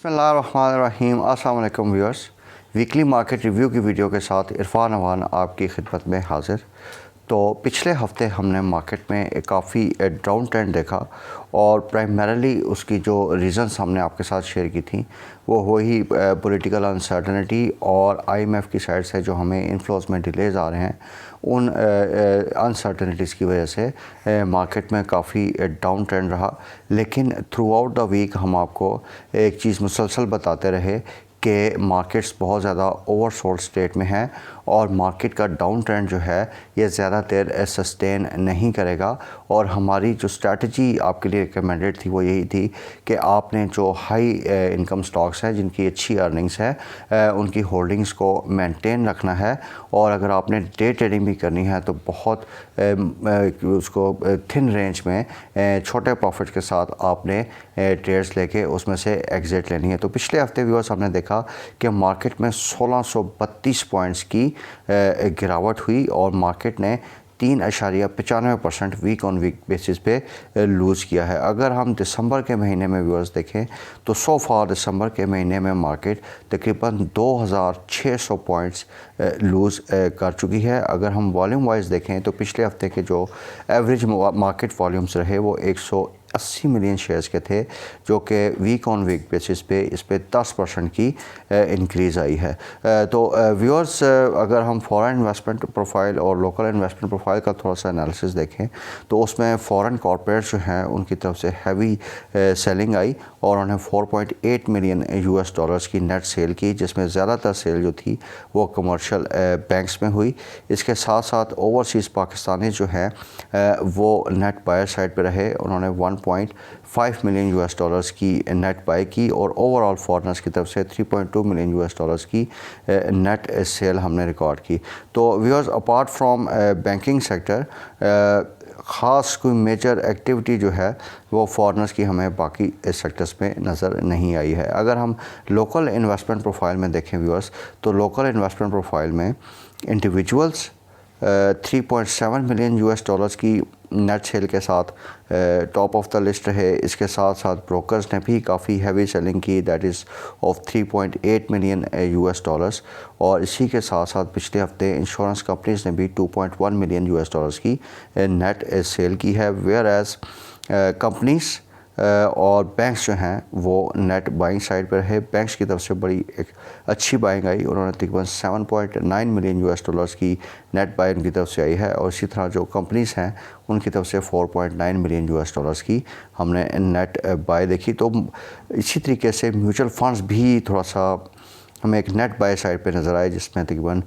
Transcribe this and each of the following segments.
बिस्मिल्लाहिर्रहमानिर्रहीम। अस्सलाम वालेकुम व्यूअर्स, वीकली मार्केट रिव्यू की वीडियो के साथ इरफान अवान आपकी खिदमत में हाज़िर। तो पिछले हफ्ते हमने मार्केट में एक काफ़ी डाउन ट्रेंड देखा और प्राइमरीली उसकी जो रीज़न्स हमने आपके साथ शेयर की थी वो वही पॉलिटिकल अनसर्टेनिटी और आईएमएफ की साइड से जो हमें इन्फ्लोज में डिलेज़ आ रहे हैं, उन अनसर्टेनिटीज़ की वजह से मार्केट में काफ़ी डाउन ट्रेंड रहा। लेकिन थ्रू आउट द वीक हम आपको एक चीज़ मुसलसल बताते रहे कि मार्केट्स बहुत ज़्यादा ओवरसोल्ड स्टेट में हैं और मार्केट का डाउन ट्रेंड जो है ये ज़्यादा देर सस्टेन नहीं करेगा। और हमारी जो स्ट्रैटेजी आपके लिए रिकमेंडेड थी वो यही थी कि आपने जो हाई इनकम स्टॉक्स हैं जिनकी अच्छी अर्निंग्स है उनकी होल्डिंग्स को मेंटेन रखना है। और अगर आपने डे ट्रेडिंग भी करनी है तो बहुत उसको थिन रेंज में छोटे प्रॉफिट के साथ आपने ट्रेड्स लेके उसमें से एग्ज़िट लेनी है। तो पिछले हफ्ते व्यूअर्स हमने देखा कि मार्केट में 1632 पॉइंट्स की गिरावट हुई और मार्केट ने 3.95% वीक ऑन वीक बेसिस पे लूज़ किया है। अगर हम दिसंबर के महीने में व्यूअर्स देखें तो सो फार दिसंबर के महीने में मार्केट तकरीबन 2600 पॉइंट्स लूज़ कर चुकी है। अगर हम वॉल्यूम वाइज देखें तो पिछले हफ्ते के जो एवरेज मार्केट वॉल्यूम्स रहे वो 180 मिलियन शेयर्स के थे, जो कि वीक ऑन वीक बेसिस पे इस पे 10% की इंक्रीज़ आई है। तो व्यूअर्स, अगर हम फॉरेन इन्वेस्टमेंट प्रोफाइल और लोकल इन्वेस्टमेंट प्रोफाइल का थोड़ा सा एनालिसिस देखें तो उसमें फॉरेन कॉर्पोरेट्स जो हैं उनकी तरफ से हैवी सेलिंग आई और उन्हें 4.8 मिलियन यूएस डॉलर्स की नेट सेल की, जिसमें ज़्यादातर सेल जो थी वो कमर्शियल बैंक्स में हुई। इसके साथ साथ ओवरसीज़ पाकिस्तानी जो हैं वो नेट बायर साइड पे रहे, उन्होंने 1.5 मिलियन यूएस डॉलर्स की नेट बाय की और ओवरऑल फॉरेनर्स की तरफ से 3.2 मिलियन यूएस डॉलर्स की नेट सेल हमने रिकॉर्ड की। तो viewers, apart from banking sector ख़ास कोई मेजर एक्टिविटी जो है वो फॉरेनर्स की हमें बाकी सेक्टर्स में नज़र नहीं आई है। अगर हम लोकल इन्वेस्टमेंट प्रोफाइल में देखें व्यूअर्स, तो लोकल इन्वेस्टमेंट प्रोफाइल में इंडिविजुअल्स 3.7 मिलियन यूएस डॉलर्स की नेट सेल के साथ टॉप ऑफ द लिस्ट रहे। इसके साथ साथ ब्रोकर्स ने भी काफ़ी हैवी सेलिंग की, that is of 3.8 million US dollars. और इसी के साथ साथ पिछले हफ्ते इंश्योरेंस कंपनीज़ ने भी 2.1 मिलियन यूएस डॉलर्स की नेट सेल की है। वेयर एज़ कंपनीज़ और बैंक्स जो हैं वो नेट बाइंग साइड पर है। बैंक्स की तरफ से बड़ी एक अच्छी बाइंग आई, उन्होंने तकरीबन 7.9 मिलियन यूएस डॉलर्स की नेट बाइंग की तरफ से आई है। और इसी तरह जो कंपनीज़ हैं उनकी तरफ से 4.9 मिलियन यूएस डॉलर्स की हमने नेट बाय देखी। तो इसी तरीके से म्यूचुअल फंड्स भी थोड़ा सा हमें एक नेट बाय साइड पे नज़र आए, जिसमें तकरीबन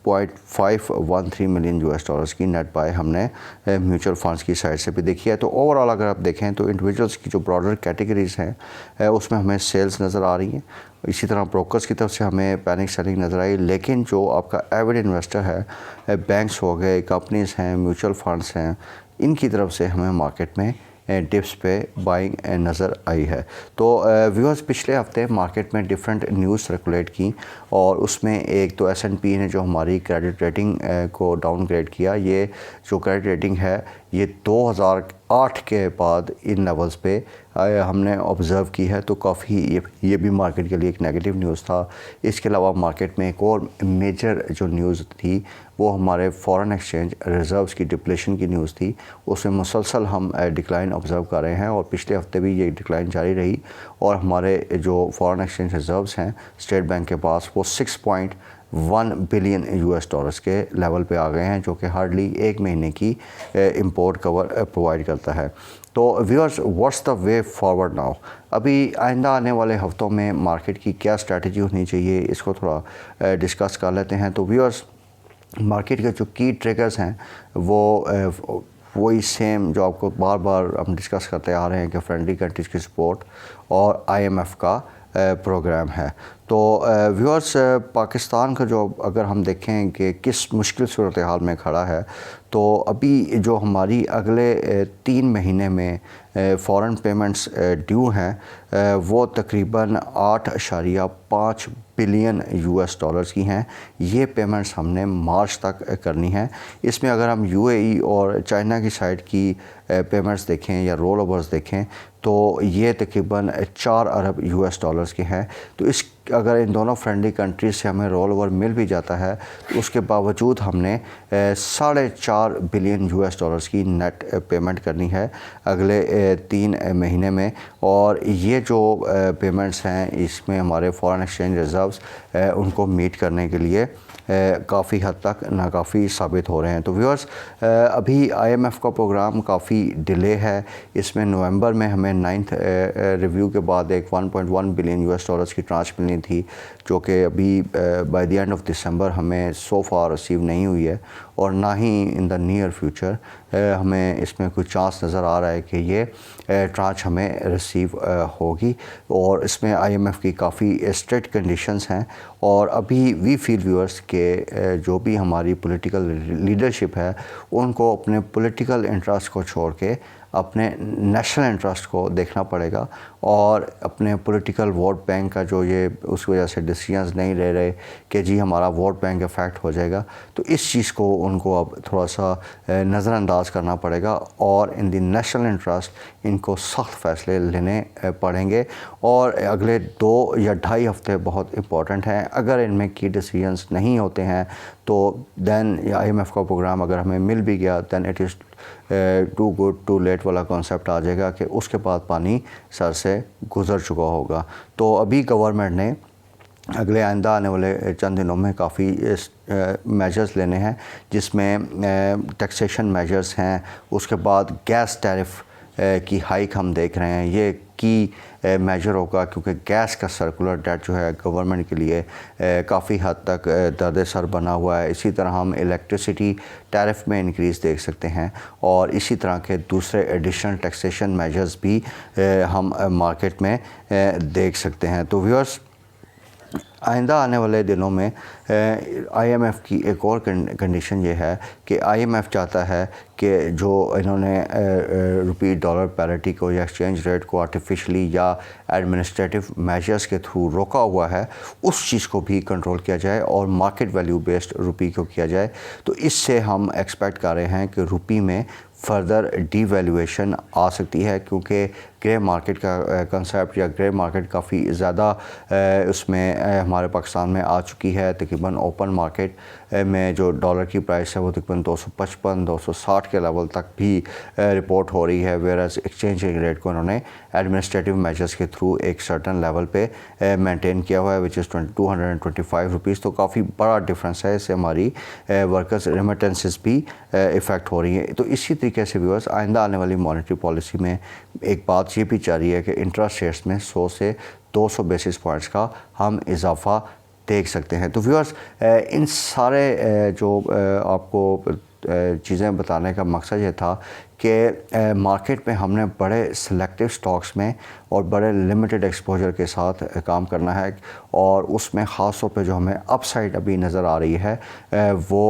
0.513 मिलियन यूएस डॉलर्स की नेट बाय हमने म्यूचुअल फंड्स की साइड से भी देखी है। तो ओवरऑल अगर आप देखें तो इंडिविजुअल्स की जो ब्रॉडर कैटेगरीज़ हैं उसमें हमें सेल्स नज़र आ रही हैं। इसी तरह ब्रोकर्स की तरफ से हमें पैनिक सेलिंग नज़र आई। लेकिन जो आपका एवरेज इन्वेस्टर है, बैंक्स हो गए, कंपनीज़ हैं, म्यूचुअल फंड्स हैं, इनकी तरफ से हमें मार्केट में डिप्स पे बाइंग नज़र आई है। तो व्यूअर्स, पिछले हफ्ते मार्केट में डिफरेंट न्यूज़ सर्कुलेट की और उसमें एक तो S&P ने जो हमारी क्रेडिट रेटिंग को डाउनग्रेड किया। ये जो क्रेडिट रेटिंग है ये 2008 के बाद इन लेवल्स पे हमने ऑब्ज़र्व की है, तो काफ़ी ये भी मार्केट के लिए एक नेगेटिव न्यूज़ था। इसके अलावा मार्केट में एक और मेजर जो न्यूज़ थी वो हमारे फॉरेन एक्सचेंज रिज़र्व्स की डिप्लेशन की न्यूज़ थी। उसमें मुसलसल हम डिक्लाइन ऑब्ज़र्व कर रहे हैं और पिछले हफ्ते भी ये डिक्लाइन जारी रही और हमारे जो फॉरेन एक्सचेंज रिज़र्व्स हैं स्टेट बैंक के पास वो 6.1 बिलियन यूएस डॉलर्स के लेवल पे आ गए हैं, जो कि हार्डली एक महीने की इंपोर्ट कवर प्रोवाइड करता है। तो viewers, what's the way forward now? अभी आइंदा आने वाले हफ्तों में मार्केट की क्या स्ट्रैटेजी होनी चाहिए, इसको थोड़ा डिस्कस कर लेते हैं। तो व्यूअर्स, मार्केट के जो की ट्रिगर्स हैं वो वही सेम जो आपको बार बार हम डिस्कस करते आ रहे हैं कि फ्रेंडली कंट्रीज़ की सपोर्ट और आईएमएफ का प्रोग्राम है। तो व्यूअर्स, पाकिस्तान का जो अगर हम देखें कि किस मुश्किल सूरत हाल में खड़ा है, तो अभी जो हमारी अगले 3 महीने में फ़ॉरेन पेमेंट्स ड्यू हैं वो तकरीबन 8.5 बिलियन यूएस डॉलर्स की हैं। ये पेमेंट्स हमने मार्च तक करनी है। इसमें अगर हम यूएई और चाइना की साइड की पेमेंट्स देखें या रोल ओवर्स देखें तो ये तकरीबन 4 अरब यूएस डॉलर्स के हैं। तो इस अगर इन दोनों फ्रेंडली कंट्रीज से हमें रोल ओवर मिल भी जाता है तो उसके बावजूद हमने 4.5 बिलियन यूएस डॉलर्स की नेट पेमेंट करनी है अगले 3 महीने में। और ये जो पेमेंट्स हैं इसमें हमारे फॉरेन एक्सचेंज रिज़र्व्स उनको मीट करने के लिए काफ़ी हद तक नाकाफ़ी साबित हो रहे हैं। तो व्यूअर्स, अभी आईएमएफ का प्रोग्राम काफ़ी डिले है। इसमें नवंबर में हमें 9th रिव्यू के बाद एक 1.1 बिलियन यूएस डॉलर्स की ट्रांच मिलनी थी, जो कि अभी by the end of December हमें सो फार रिसीव नहीं हुई है और ना ही इन द नियर फ्यूचर हमें इसमें कुछ चांस नज़र आ रहा है कि ये ट्रांच हमें रिसीव होगी। और इसमें आईएमएफ की काफ़ी स्ट्रिक्ट कंडीशंस हैं और अभी वी फील व्यूअर्स के जो भी हमारी पॉलिटिकल लीडरशिप है उनको अपने पॉलिटिकल इंटरेस्ट को छोड़ के अपने नेशनल इंटरेस्ट को देखना पड़ेगा और अपने पॉलिटिकल वोट बैंक का जो ये उस वजह से डिसीजंस नहीं ले रहे कि जी हमारा वोट बैंक इफेक्ट हो जाएगा, तो इस चीज़ को उनको अब थोड़ा सा नज़रअंदाज करना पड़ेगा और इन द नेशनल इंटरेस्ट इनको सख्त फ़ैसले लेने पड़ेंगे। और अगले 2 या 2.5 हफ्ते बहुत इंपॉर्टेंट हैं। अगर इनमें की डिसीजंस नहीं होते हैं तो दैन आईएमएफ का प्रोग्राम अगर हमें मिल भी गया then it is too good to late वाला कॉन्सेप्ट आ जाएगा कि उसके बाद पानी सर से गुज़र चुका होगा। तो अभी गवर्नमेंट ने अगले आइंदा आने वाले चंद दिनों में काफ़ी मेजर्स लेने हैं, जिसमें टैक्सेशन मेजर्स हैं, उसके बाद गैस टैरिफ की हाइक हम देख रहे हैं। ये की मेजर होगा क्योंकि गैस का सर्कुलर डेट जो है गवर्नमेंट के लिए काफ़ी हद तक दर्द सर बना हुआ है। इसी तरह हम इलेक्ट्रिसिटी टैरिफ में इंक्रीज़ देख सकते हैं और इसी तरह के दूसरे एडिशनल टैक्सेशन मेजर्स भी हम मार्केट में देख सकते हैं। तो व्यूअर्स, आइंदा आने वाले दिनों में आईएमएफ की एक और कंडीशन ये है कि आईएमएफ चाहता है कि जो इन्होंने रुपी डॉलर पैरिटी को या एक्सचेंज रेट को आर्टिफिशली या एडमिनिस्ट्रेटिव मेजर्स के थ्रू रोका हुआ है उस चीज़ को भी कंट्रोल किया जाए और मार्केट वैल्यू बेस्ड रुपी को किया जाए। तो इससे हम एक्सपेक्ट कर रहे हैं कि रुपी में फर्दर डीवैल्यूएशन आ सकती है, क्योंकि ग्रे मार्केट का कंसेप्ट या ग्रे मार्केट काफ़ी ज़्यादा उसमें हमारे पाकिस्तान में आ चुकी है। तकरीबन ओपन मार्केट में जो डॉलर की प्राइस है वो तकरीबन 255-260 के लेवल तक भी रिपोर्ट हो रही है, वेयरएज़ एक्सचेंज रेट को उन्होंने एडमिनिस्ट्रेटिव मेजर्स के थ्रू एक सर्टन लेवल पे मेंटेन किया हुआ है, विच इज़ 225 रुपीज़। तो काफ़ी बड़ा डिफरेंस है, इससे हमारी वर्कर्स रेमिटेंसेस भी इफ़ेक्ट हो रही है। तो इसी तरीके से व्यूअर्स, आइंदा आने वाली मॉनेटरी पॉलिसी में एक बात ये भी जा रही है कि इंटरेस्ट रेट्स में 100 से 200 बेसिस पॉइंट्स का हम इजाफा देख सकते हैं। तो व्यूअर्स, इन सारे जो आपको चीज़ें बताने का मकसद ये था कि मार्केट में हमने बड़े सिलेक्टिव स्टॉक्स में और बड़े लिमिटेड एक्सपोजर के साथ काम करना है और उसमें ख़ास तौर पे जो हमें अपसाइड अभी नज़र आ रही है वो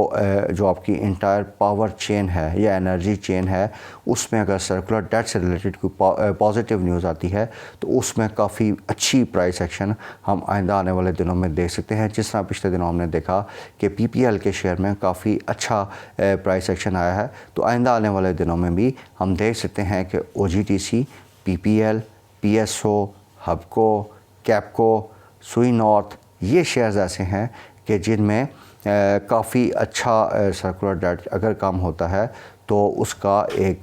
जो आपकी इंटायर पावर चेन है या एनर्जी चेन है, उसमें अगर सर्कुलर डेट से रिलेटेड कोई पॉजिटिव न्यूज़ आती है तो उसमें काफ़ी अच्छी प्राइस एक्शन हम आइंदा आने वाले दिनों में देख सकते हैं। जिस तरह पिछले दिनों हमने देखा कि PPL के शेयर में काफ़ी अच्छा प्राइस एक्शन आया है, तो आइंदा आने वाले दिनों में भी हम देख सकते हैं कि OGTC, PPL, PSO, हबको, कैपको, सुई नॉर्थ, ये शेयर्स ऐसे हैं कि जिनमें काफ़ी अच्छा सर्कुलर डेट अगर कम होता है तो उसका एक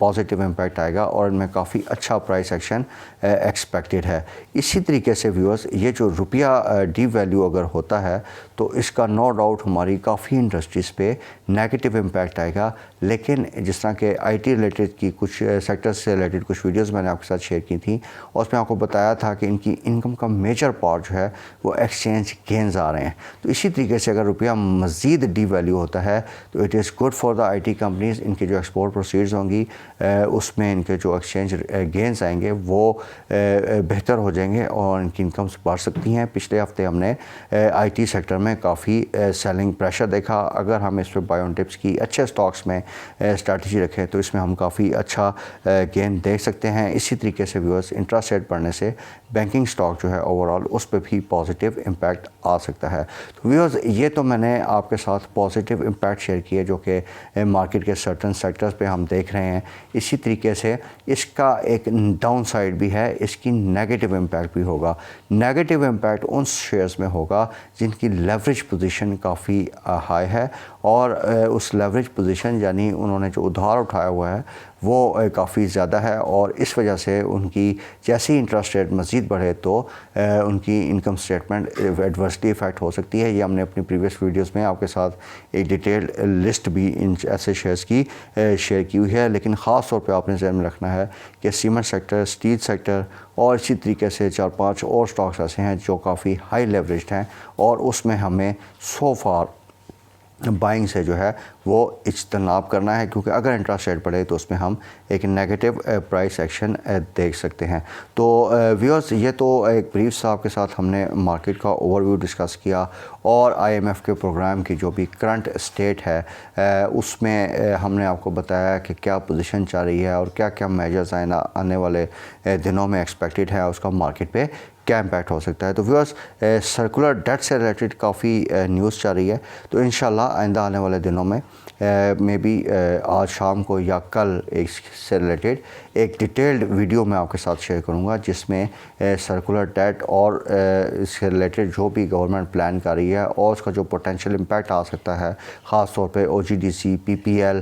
पॉजिटिव इम्पैक्ट आएगा और इनमें काफ़ी अच्छा प्राइस एक्शन एक्सपेक्टेड है। इसी तरीके से व्यूअर्स, ये जो रुपया डीवैल्यू अगर होता है तो इसका नो डाउट हमारी काफ़ी इंडस्ट्रीज़ पे नेगेटिव इम्पैक्ट आएगा, लेकिन जिस तरह के IT रिलेटेड की कुछ सेक्टर्स से रिलेटेड कुछ वीडियोस मैंने आपके साथ शेयर की थी और उसमें आपको बताया था कि इनकी इनकम का मेजर पार्ट जो है वो एक्सचेंज गेंस आ रहे हैं। तो इसी तरीके से अगर रुपया मज़ीद डीवैल्यू होता है तो it is good for the IT companies. इनके जो एक्सपोर्ट प्रोसीड्स होंगी उसमें इनके जो एक्सचेंज गेंस आएंगे वो बेहतर हो जाएंगे और इनकी इनकम्स बढ़ सकती हैं। पिछले हफ्ते हमने IT सेक्टर में काफ़ी सेलिंग प्रेशर देखा। अगर हम इस पर बाय टिप्स की अच्छे स्टॉक्स में स्ट्रैटेजी रखें तो इसमें हम काफ़ी अच्छा गेन देख सकते हैं। इसी तरीके से व्यूअर्स, इंटरेस्ट रेट बढ़ने से बैंकिंग स्टॉक जो है ओवरऑल उस पर भी पॉजिटिव इम्पैक्ट आ सकता है। तो व्यूअर्स, ये तो मैंने आपके साथ पॉजिटिव इम्पैक्ट शेयर किए जो कि मार्केट के सर्टन सेक्टर्स पे हम देख रहे हैं। इसी तरीके से इसका एक डाउन साइड भी है, इसकी नेगेटिव इम्पैक्ट भी होगा। नेगेटिव इम्पैक्ट उन शेयर्स में होगा जिनकी लेवरेज पोजीशन काफ़ी हाई है और उस लेवरेज पोजीशन यानी उन्होंने जो उधार उठाया हुआ है वो काफ़ी ज़्यादा है और इस वजह से उनकी जैसे ही इंटरेस्ट रेट मज़ीद बढ़े तो उनकी इनकम स्टेटमेंट एडवर्सली इफ़ेक्ट हो सकती है। ये हमने अपनी प्रीवियस वीडियोस में आपके साथ एक डिटेल्ड लिस्ट भी इन ऐसे शेयर्स की शेयर की हुई है, लेकिन ख़ास तौर पे आपने ज़हन में रखना है कि सीमेंट सेक्टर, स्टील सेक्टर और इसी तरीके से 4-5 और स्टॉक्स ऐसे हैं जो काफ़ी हाई लेवरेज्ड हैं और उसमें हमें सो फार बाइंग से जो है वो इज्तनाब करना है, क्योंकि अगर इंटरेस्ट रेट बढ़े तो उसमें हम एक नेगेटिव प्राइस एक्शन देख सकते हैं। तो व्यूअर्स, ये तो एक ब्रीफ सा आपके साथ हमने मार्केट का ओवरव्यू डिस्कस किया और IMF के प्रोग्राम की जो भी करंट स्टेट है उसमें हमने आपको बताया कि क्या पोजीशन चल रही है और क्या क्या मेजर्स आने वाले दिनों में एक्सपेक्टेड है, उसका मार्केट पे क्या इम्पैक्ट हो सकता है। तो व्यूअर्स, सर्कुलर डेट से रिलेटेड काफ़ी न्यूज़ चल रही है, तो इंशाल्लाह आइंदा आने वाले दिनों में मे बी आज शाम को या कल इससे रिलेटेड एक डिटेल्ड वीडियो मैं आपके साथ शेयर करूंगा जिसमें सर्कुलर डेट और इससे रिलेटेड जो भी गवर्नमेंट प्लान कर रही है और उसका जो पोटेंशियल इम्पैक्ट आ सकता है, ख़ास तौर पे OGDC, PPL,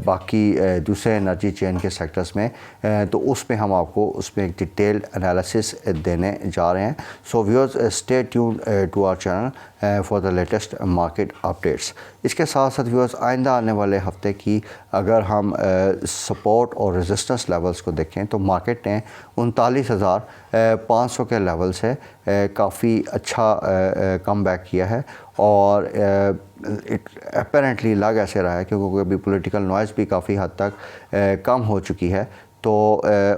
बाकी दूसरे एनर्जी चेन के सेक्टर्स में, तो उसमें हम आपको उसमें एक डिटेल्ड एनालिसिस देने जा रहे हैं। So viewers, stay tune to our channel for the latest market updates. इसके साथ साथ व्यूअर्स, आइंदा आने वाले हफ्ते की अगर हम सपोर्ट और रेजिस्टेंस लेवल्स को देखें तो मार्केट ने 39,500 के लेवल से काफ़ी अच्छा कम बैक किया है और अपेरेंटली लग ऐसे रहा है क्योंकि अभी पॉलिटिकल नॉइज़ भी काफ़ी हद तक कम हो चुकी है। तो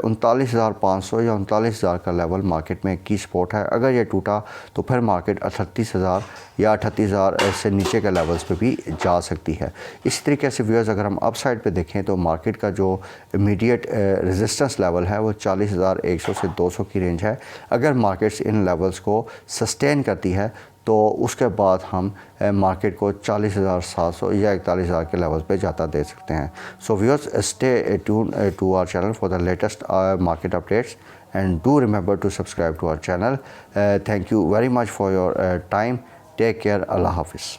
39,500 या 39,000 का लेवल मार्केट में की सपोर्ट है। अगर ये टूटा तो फिर मार्केट 38,000 या 38,000 से नीचे के लेवल्स पे भी जा सकती है। इसी तरीके से व्यूअर्स, अगर हम अप साइड पे देखें तो मार्केट का जो इमीडिएट रेजिस्टेंस लेवल है वो 40,100 से 200 की रेंज है। अगर मार्केट्स इन लेवल्स को सस्टेन करती है तो उसके बाद हम मार्केट को 40,700 या 41,000 के लेवल पे जाता दे सकते हैं। So viewers, stay tune to our channel for the latest market updates and do remember to subscribe to our channel. Thank you very much for your time. Take care. अल्लाह हाफिज़।